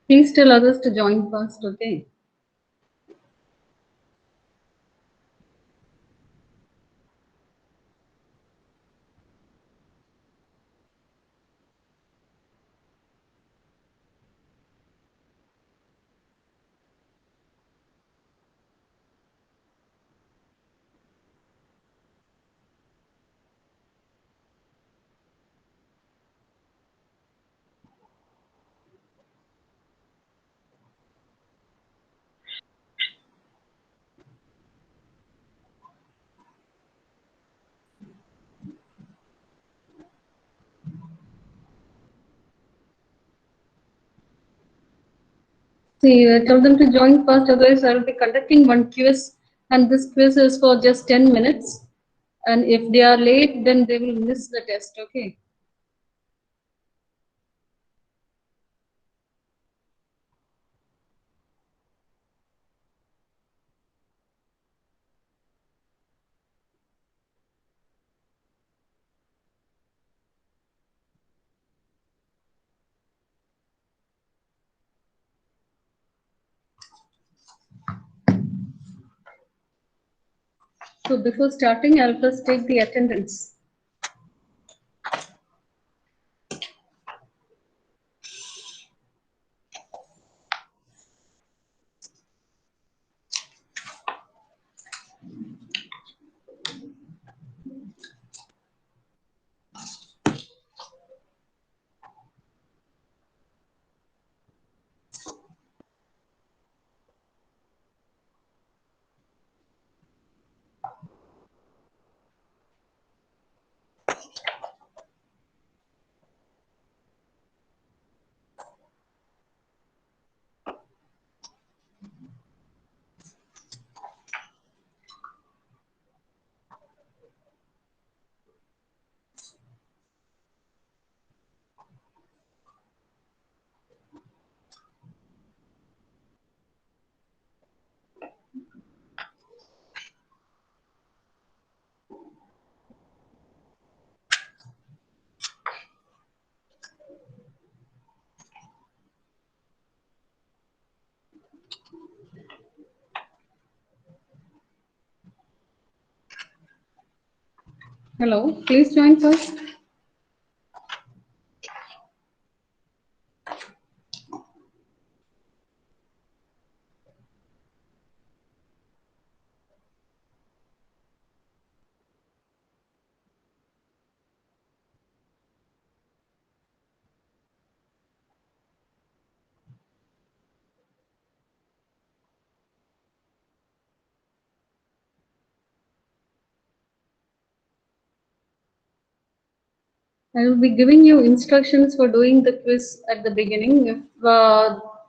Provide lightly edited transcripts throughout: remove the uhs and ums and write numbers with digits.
Please tell others to join first, okay? See, tell them to join first, otherwise I will be conducting one quiz, and this quiz is for just 10 minutes. And if they are late, then they will miss the test, okay? So before starting, I'll first take the attendance. Hello, please join first. I will be giving you instructions for doing the quiz at the beginning. If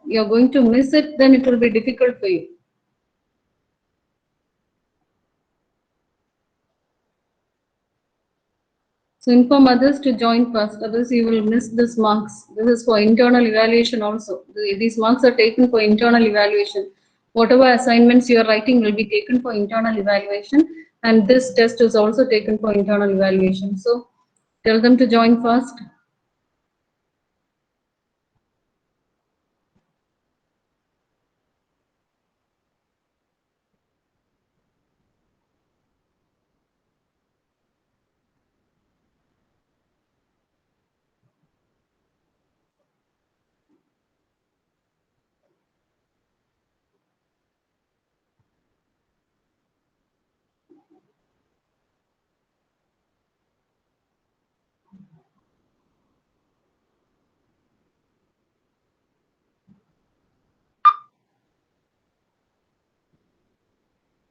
you're going to miss it, then it will be difficult for you. So inform others to join first, others you will miss this marks. This is for internal evaluation also. These marks are taken for internal evaluation. Whatever assignments you are writing will be taken for internal evaluation, and this test is also taken for internal evaluation. So tell them to join first.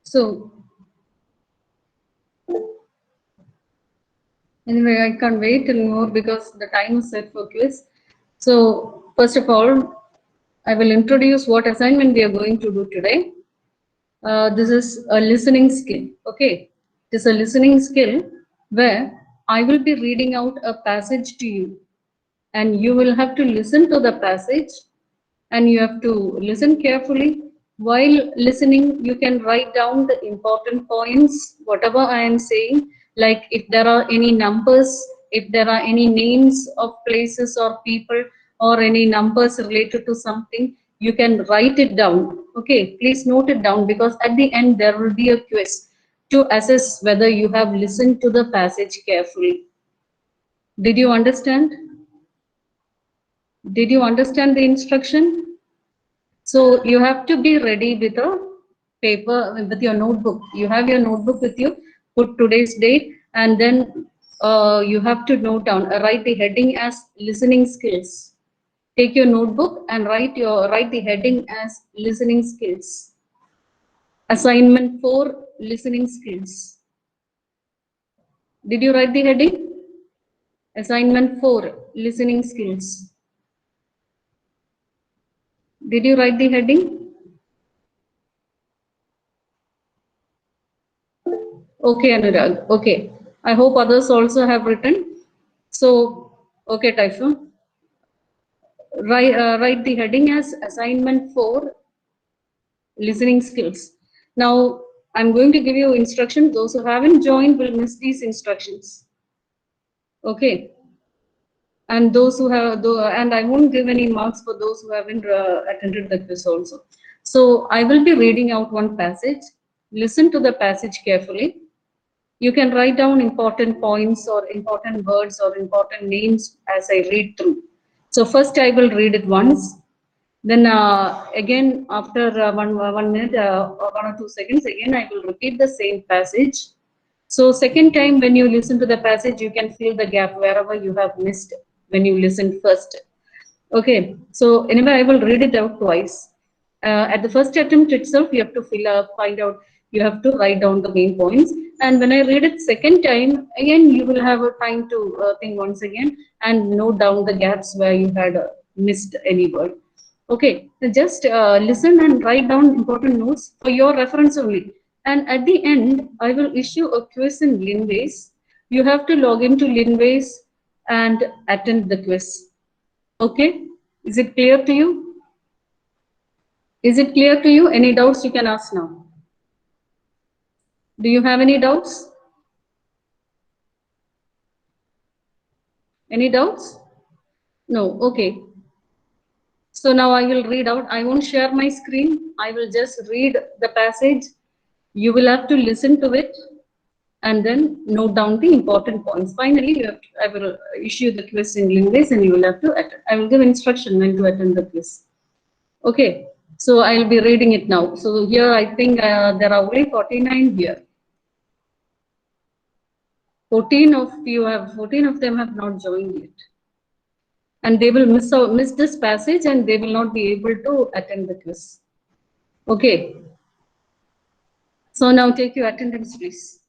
So anyway, I can't wait till more because the time is set for quiz. So first of all, I will introduce what assignment we are going to do today. This is a listening skill. Okay, it is a listening skill where I will be reading out a passage to you, and you will have to listen to the passage and you have to listen carefully. While listening, you can write down the important points, whatever I am saying, like if there are any numbers, if there are any names of places or people, or any numbers related to something, you can write it down. Okay, please note it down, because at the end there will be a quiz to assess whether you have listened to the passage carefully. Did you understand? Did you understand the instruction? So you have to be ready with a paper, with your notebook. You have your notebook with you, put today's date, and then you have to note down, write the heading as listening skills. Take your notebook and write the heading as listening skills. Assignment 4, listening skills. Did you write the heading? Assignment 4, listening skills. Did you write the heading? Okay, Anurag. Okay. I hope others also have written. So, okay, Typhoon. Write the heading as assignment 4, listening skills. Now, I'm going to give you instructions. Those who haven't joined will miss these instructions. Okay. And those who have, and I won't give any marks for those who haven't attended the quiz also. So I will be reading out one passage. Listen to the passage carefully. You can write down important points or important words or important names as I read through. So first I will read it once. Then again, after 1 minute or 1 or 2 seconds, again I will repeat the same passage. So second time when you listen to the passage, you can fill the gap wherever you have missed when you listened first. Okay, so anyway, I will read it out twice. At the first attempt itself, you have to find out, you have to write down the main points. And when I read it second time, again, you will have a time to think once again and note down the gaps where you had missed any word. Okay, so just listen and write down important notes for your reference only. And at the end, I will issue a quiz in Linways. You have to log into Linways and attend the quiz. Okay, is it clear to you? Is it clear to you? Any doubts you can ask now? Do you have any doubts? Any doubts? No, okay. So now I will read out. I won't share my screen. I will just read the passage. You will have to listen to it and then note down the important points. Finally, I will issue the quiz in Linways and you will have to attend. I will give instruction when to attend the quiz. Okay, so I'll be reading it now. So here I think there are only 49 here. 14 of them have not joined yet. And they will miss this passage and they will not be able to attend the quiz. Okay. So now take your attendance, please.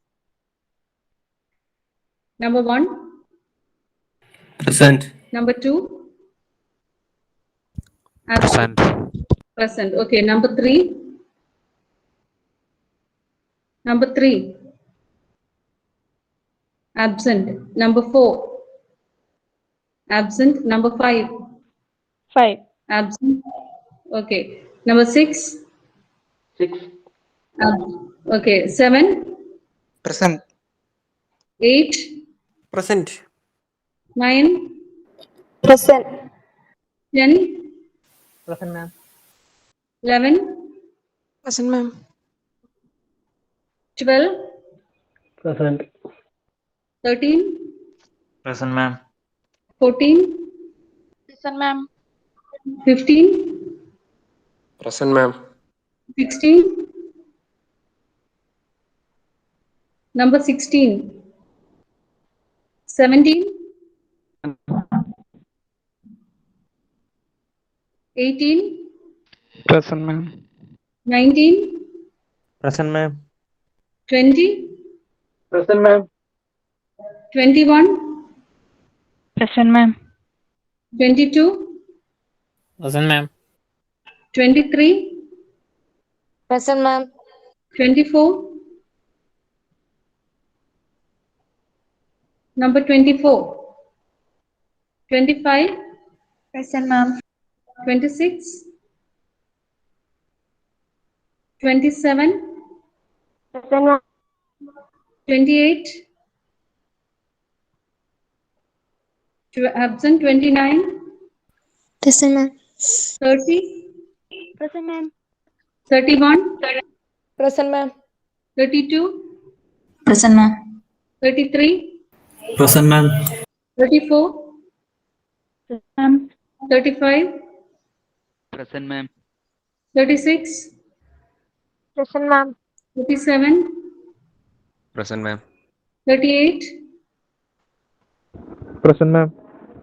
Number 1. Present. Number 2. Present. Present. Okay. Number 3. Number 3. Absent. Number 4. Absent. Number 5. 5. Absent. Okay. Number 6. 6. Okay. 7. Present. 8. Present. 9. Present. 10. Present, ma'am. 11. Present, ma'am. 12. Present. 13. Present, ma'am. 14. Present, ma'am. 15. Present, ma'am. 16. Number 16. 17. 18. Present, ma'am. 19. Present, ma'am. 20. Present, ma'am. 21. Present, ma'am. 22. Present, ma'am. 23. Present, ma'am. 24. Number 24. 25. Present, ma'am. 26. 27, Present, ma'am. 28, absent 29, Present, ma'am. 30, Present, ma'am. 31, Present, ma'am. 32, Present, ma'am. 33, Present, ma'am. 34, Present, ma'am. 35, Present, ma'am. 36, Present, ma'am. 37, Present, ma'am. 38, Present, ma'am.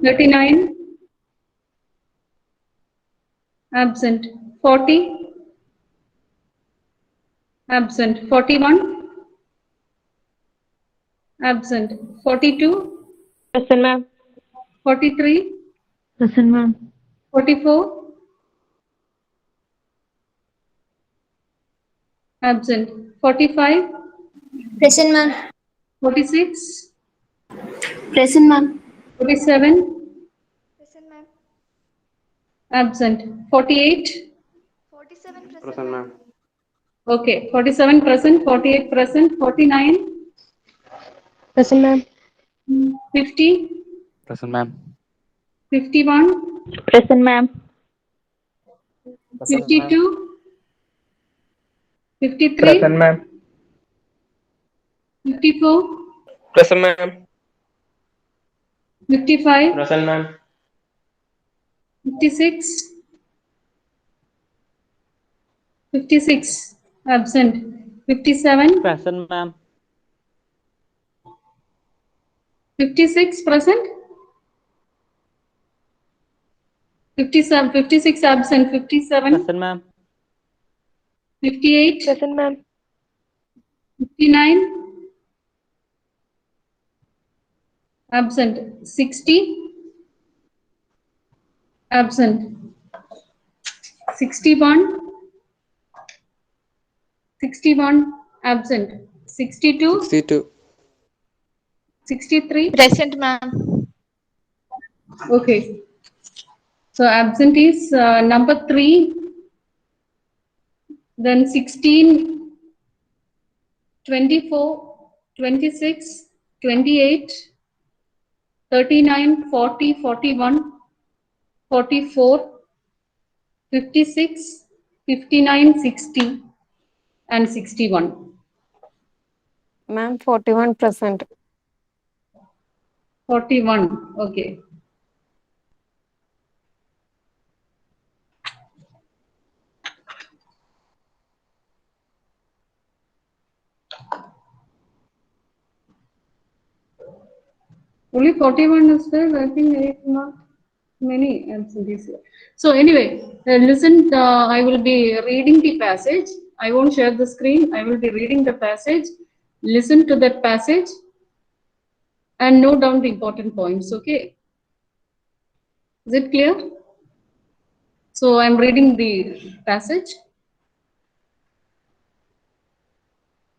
39, absent 40, absent 41, absent 42, Present, ma'am. 43, Present, ma'am. 44, absent 45, Present, ma'am. 46, Present, ma'am. 47, Present, ma'am. absent 48. 47 present, Present, ma'am. Okay, 47 present, 48 present, 49, Present, ma'am. 50, Present, ma'am. 51, Present, ma'am. Present, ma'am. 52, 53, Present, ma'am. 54, Present, ma'am. 55, Present, ma'am. 56, 56, absent 57, Present, ma'am. 56 present, 57, 56 absent, 57, Present, ma'am. 58, Present, ma'am. 59, absent 60, absent 61, 61, absent 62, 62. 63. Present, ma'am. Okay. So absent is number 3, then 16, 24, 26, 28, 39, 40, 41, 44, 56, 59, 60, and 61. Ma'am, 41 present. 41. Okay. Only 41 is there. I think there is not many absentees here. So anyway, listen, I will be reading the passage. I won't share the screen. I will be reading the passage. Listen to that passage and note down the important points. Okay. Is it clear? So I'm reading the passage.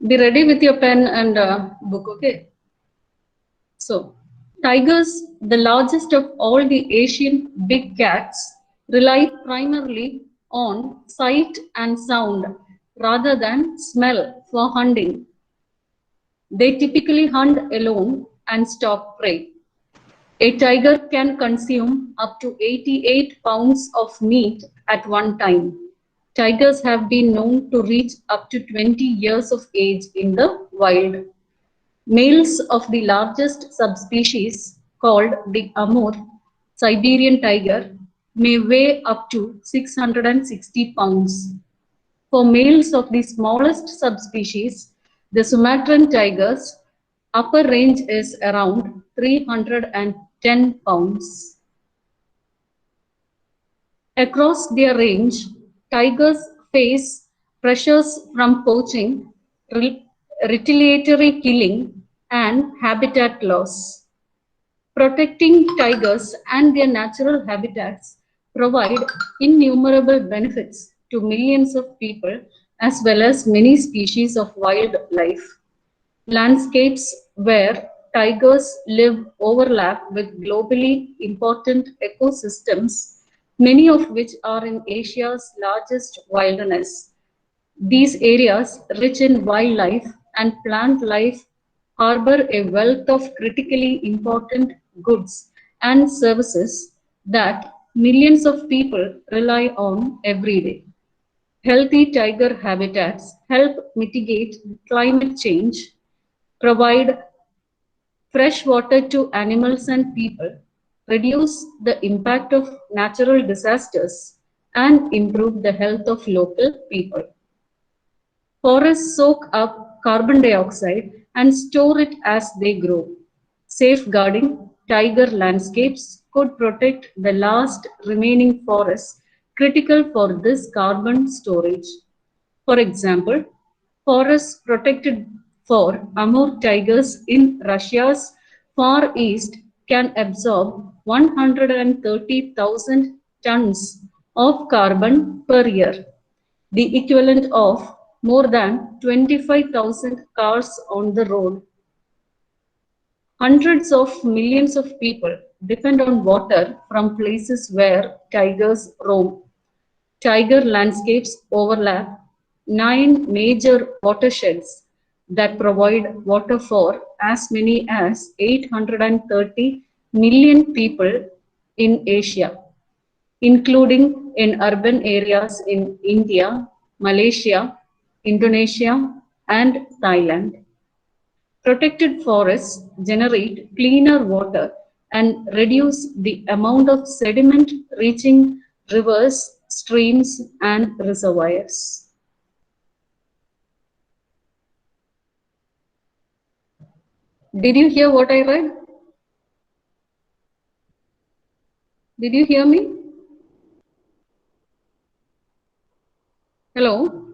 Be ready with your pen and book. Okay. So, tigers, the largest of all the Asian big cats, rely primarily on sight and sound rather than smell for hunting. They typically hunt alone and stalk prey. A tiger can consume up to 88 pounds of meat at one time. Tigers have been known to reach up to 20 years of age in the wild. Males of the largest subspecies, called the Amur Siberian tiger, may weigh up to 660 pounds. For males of the smallest subspecies, the Sumatran tiger's upper range is around 310 pounds. Across their range, tigers face pressures from poaching, retaliatory killing, and habitat loss. Protecting tigers and their natural habitats provide innumerable benefits to millions of people as well as many species of wildlife. Landscapes where tigers live overlap with globally important ecosystems, many of which are in Asia's largest wilderness. These areas, rich in wildlife and plant life, harbor a wealth of critically important goods and services that millions of people rely on every day. Healthy tiger habitats help mitigate climate change, provide fresh water to animals and people, reduce the impact of natural disasters, and improve the health of local people. Forests soak up carbon dioxide and store it as they grow. Safeguarding tiger landscapes could protect the last remaining forests critical for this carbon storage. For example, forests protected for Amur tigers in Russia's Far East can absorb 130,000 tons of carbon per year, the equivalent of more than 25,000 cars on the road. Hundreds of millions of people depend on water from places where tigers roam. Tiger landscapes overlap 9 major watersheds that provide water for as many as 830 million people in Asia, including in urban areas in India, Malaysia, Indonesia, and Thailand. Protected forests generate cleaner water and reduce the amount of sediment reaching rivers, streams, and reservoirs. Did you hear what I read? Did you hear me? Hello?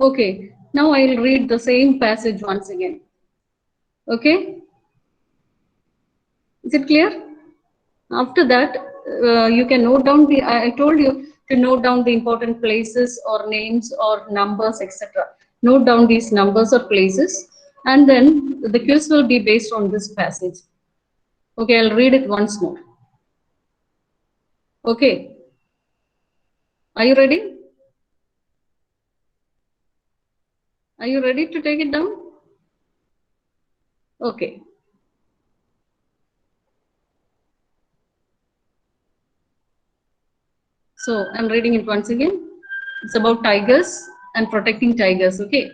Okay, now I'll read the same passage once again. Okay? Is it clear? After that, you can note down the, I told you to note down the important places or names or numbers, etc. Note down these numbers or places, and then the quiz will be based on this passage. Okay, I'll read it once more. Okay. Are you ready? Are you ready to take it down? Okay. So I'm reading it once again. It's about tigers and protecting tigers. Okay.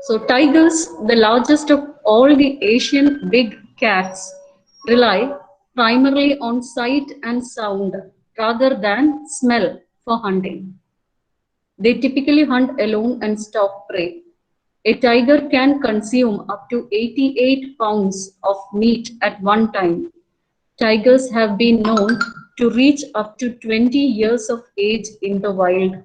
So tigers, the largest of all the Asian big cats, rely primarily on sight and sound rather than smell for hunting. They typically hunt alone and stalk prey. A tiger can consume up to 88 pounds of meat at one time. Tigers have been known to reach up to 20 years of age in the wild.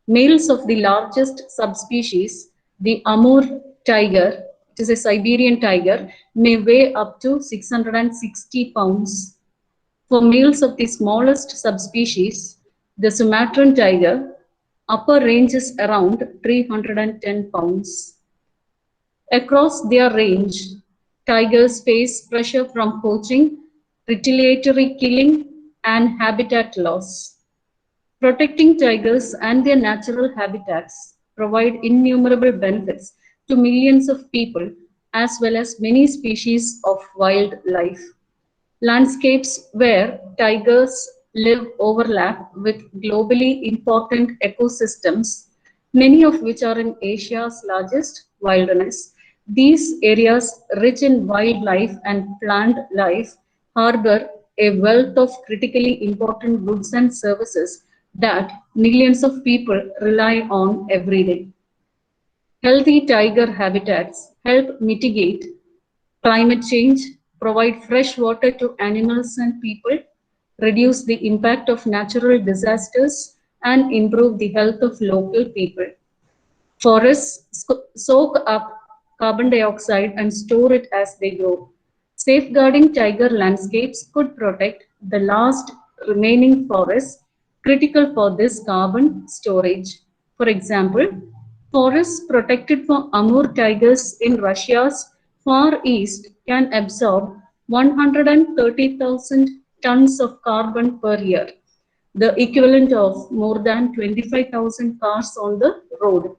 Males of the largest subspecies, the Amur tiger, it is a Siberian tiger, may weigh up to 660 pounds. For males of the smallest subspecies, the Sumatran tiger, upper range is around 310 pounds. Across their range, tigers face pressure from poaching, retaliatory killing, and habitat loss. Protecting tigers and their natural habitats provide innumerable benefits to millions of people as well as many species of wildlife. Landscapes where tigers live overlap with globally important ecosystems, many of which are in Asia's largest wilderness. These areas, rich in wildlife and plant life, harbor a wealth of critically important goods and services that millions of people rely on every day. Healthy tiger habitats help mitigate climate change, provide fresh water to animals and people, reduce the impact of natural disasters, and improve the health of local people. Forests soak up carbon dioxide and store it as they grow. Safeguarding tiger landscapes could protect the last remaining forests critical for this carbon storage. For example, forests protected for Amur tigers in Russia's Far East can absorb 130,000 tons of carbon per year, the equivalent of more than 25,000 cars on the road.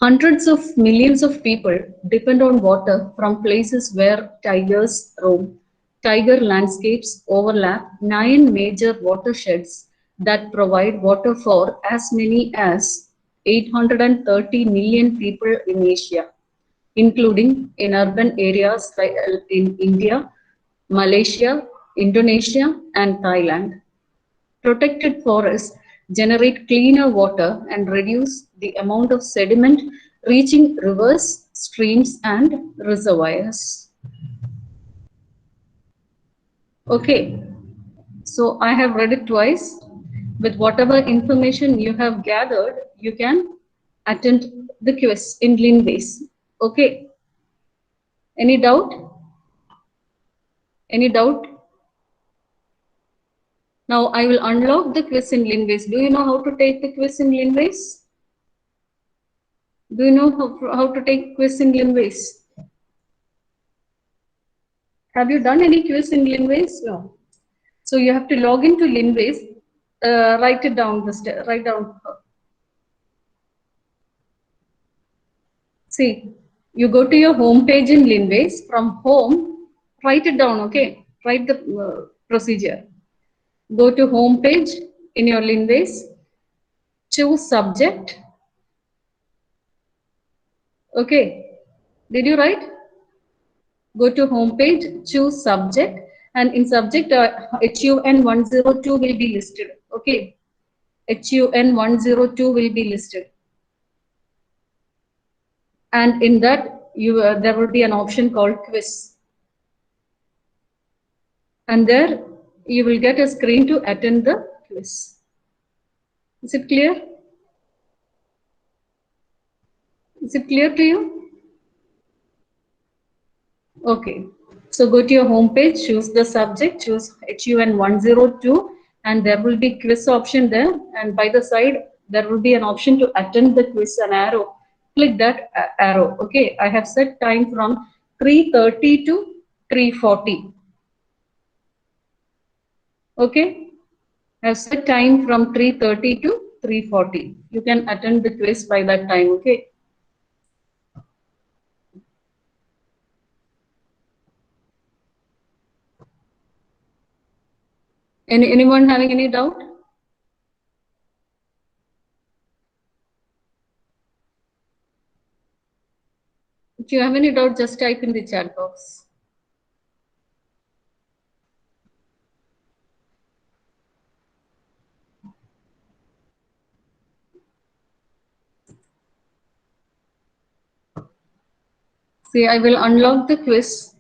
Hundreds of millions of people depend on water from places where tigers roam. Tiger landscapes overlap 9 major watersheds that provide water for as many as 830 million people in Asia, including in urban areas like in India, Malaysia, Indonesia, and Thailand. Protected forests generate cleaner water and reduce the amount of sediment reaching rivers, streams, and reservoirs. Okay, so I have read it twice. With whatever information you have gathered, you can attend the quiz in Linways. Okay, any doubt? Any doubt? Now I will unlock the quiz in Linways. Do you know how to take the quiz in Linways? Do you know how to take quiz in Linways? Have you done any quiz in Linways? No. So you have to log into Linways. Write it down. Write down. See, you go to your home page in Linways. From home, write it down. Okay, write the procedure. Go to home page in your Linways. Choose subject. Okay, did you write? Go to home page, choose subject, and in subject HUN 102 will be listed. Okay, HUN 102 will be listed, and in that there will be an option called quiz, and there you will get a screen to attend the quiz. Is it clear? Is it clear to you? Okay, so go to your home page, choose the subject, choose HUN 102, and there will be quiz option there, and by the side there will be an option to attend the quiz, an arrow. Click that arrow. Okay, I have set time from 3:30 to 3:40. Okay, I have set time from 3:30 to 3:40. You can attend the quiz by that time. Okay. Anyone having any doubt? If you have any doubt, just type in the chat box. See, I will unlock the quiz.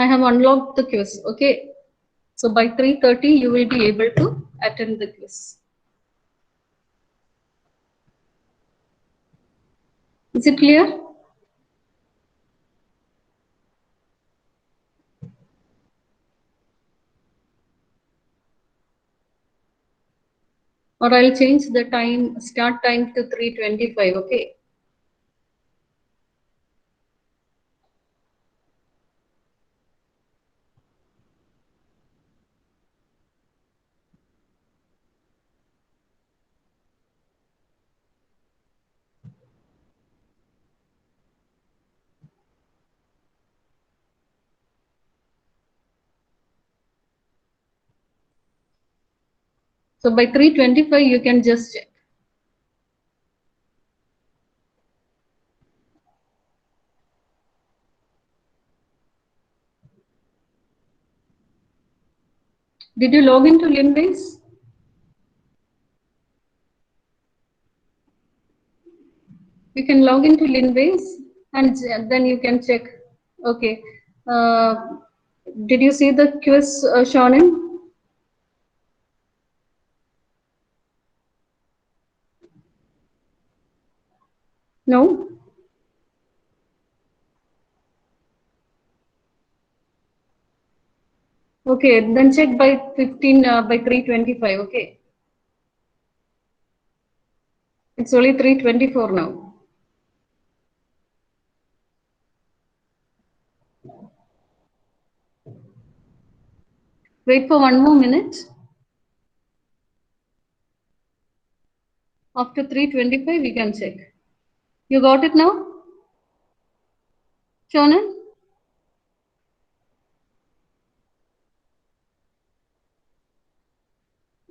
I have unlocked the quiz. Okay. So by 3:30, you will be able to attend the quiz. Is it clear? Or I'll change the time, start time to 3:25. Okay. So by 3:25, you can just check. Did you log into Linways? You can log into Linways and then you can check. Okay. Did you see the quiz, Shonen? No? Okay, then check by 15, by 325, okay? It's only 324 now. Wait for 1 more minute. After 325, we can check. You got it now? Shonan?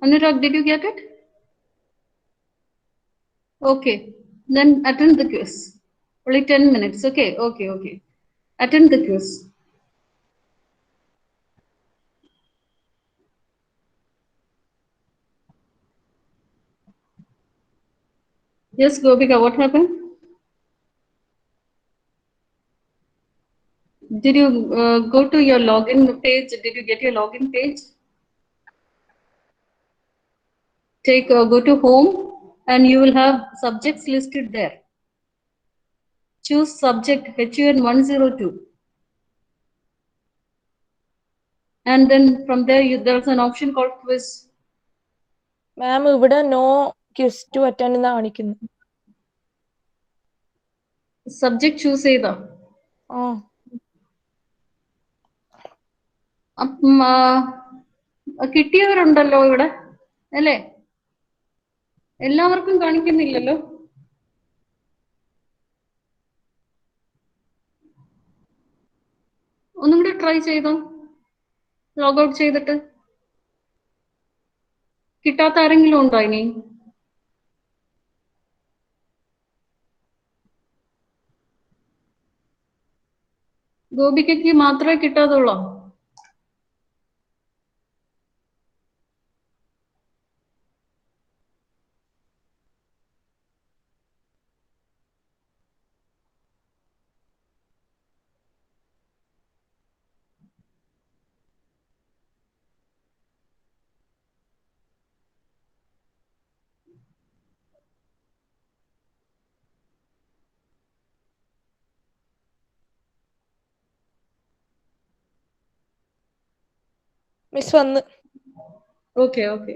Anurag, did you get it? Okay, then attend the quiz. Only 10 minutes. Okay, okay, okay. Attend the quiz. Yes, Gopika, what happened? Did you go to your login page? Did you get your login page? Go to home and you will have subjects listed there. Choose subject HUN 102. And then from there, there's an option called quiz. മാം ഇവിടെ no quiz to attend എന്ന് കാണിക്കുന്നു. Subject choose ചെയ്താ ആ അപ്പം കിട്ടിയവരുണ്ടല്ലോ ഇവിടെ അല്ലേ? എല്ലാവർക്കും കാണിക്കുന്നില്ലല്ലോ. ഒന്നും കൂടി ട്രൈ ചെയ്തോ, ലോഗ് ഔട്ട് ചെയ്തിട്ട്. കിട്ടാത്ത ആരെങ്കിലും ഉണ്ടോ ഇനി? ഗോപികയ്ക്ക് മാത്രമേ കിട്ടാതുള്ളൂ. മിസ് വന്ന്. Okay okay.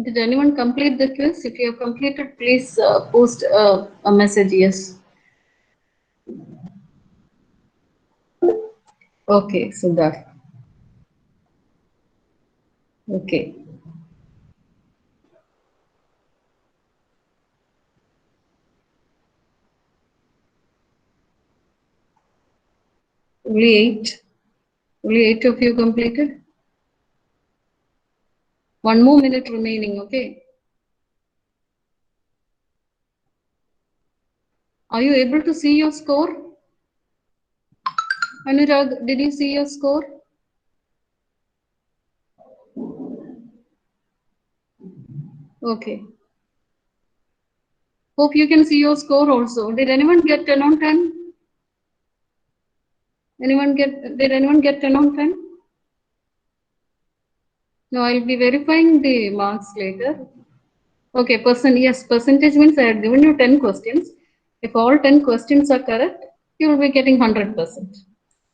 Did anyone complete the quiz? If you have completed, please post a message, yes. Okay, Siddharth. Okay. Only 8. Only 8 of you completed. 1 more minute remaining, okay? Are you able to see your score? Anurag, did you see your score? Okay. Hope you can see your score also. Did anyone get 10 on 10? Did anyone get 10 on 10? No, I'll be verifying the marks later. Okay, yes, percentage means I had given you 10 questions. If all 10 questions are correct, you will be getting 100%.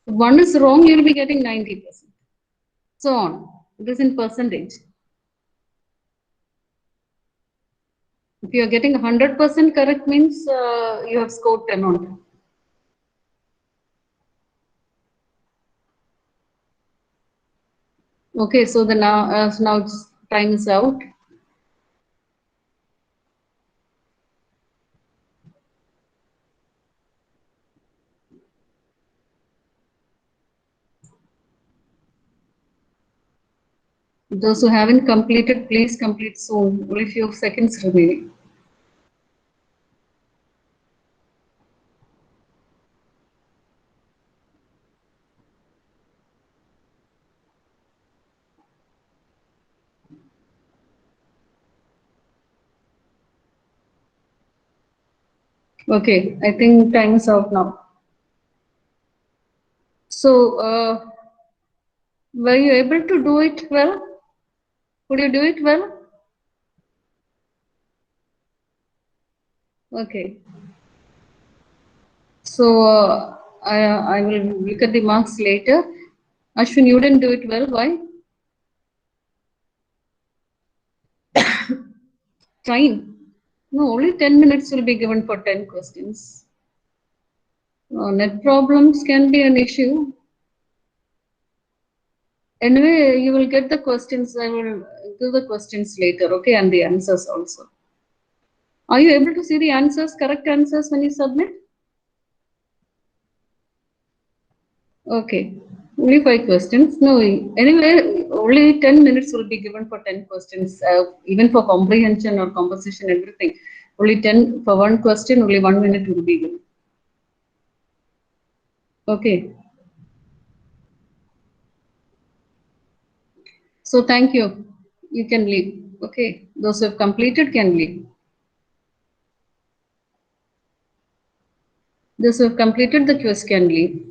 If one is wrong, you will be getting 90%. So on. It is in percentage. If you are getting 100% correct means you have scored 10 on 10. Okay, so now it's time is out. Those who haven't completed, please complete soon. Only few seconds remaining. Okay, I think time is out now. So, were you able to do it well? Could you do it well? Okay. So, I will look at the marks later. Ashwin, you didn't do it well. Why? Time. No, only 10 minutes will be given for 10 questions. Net problems can be an issue. Anyway, you will get the questions. I will give the questions later, okay, and the answers also. Are you able to see the answers, correct answers when you submit? Okay, only 5 questions. No, anyway, only 10 minutes will be given for 10 questions, even for comprehension or composition, everything. Only 10 for one question, only 1 minute will be given. Okay. So thank you. You can leave. Okay. Those who have completed can leave. Those who have completed the quiz can leave.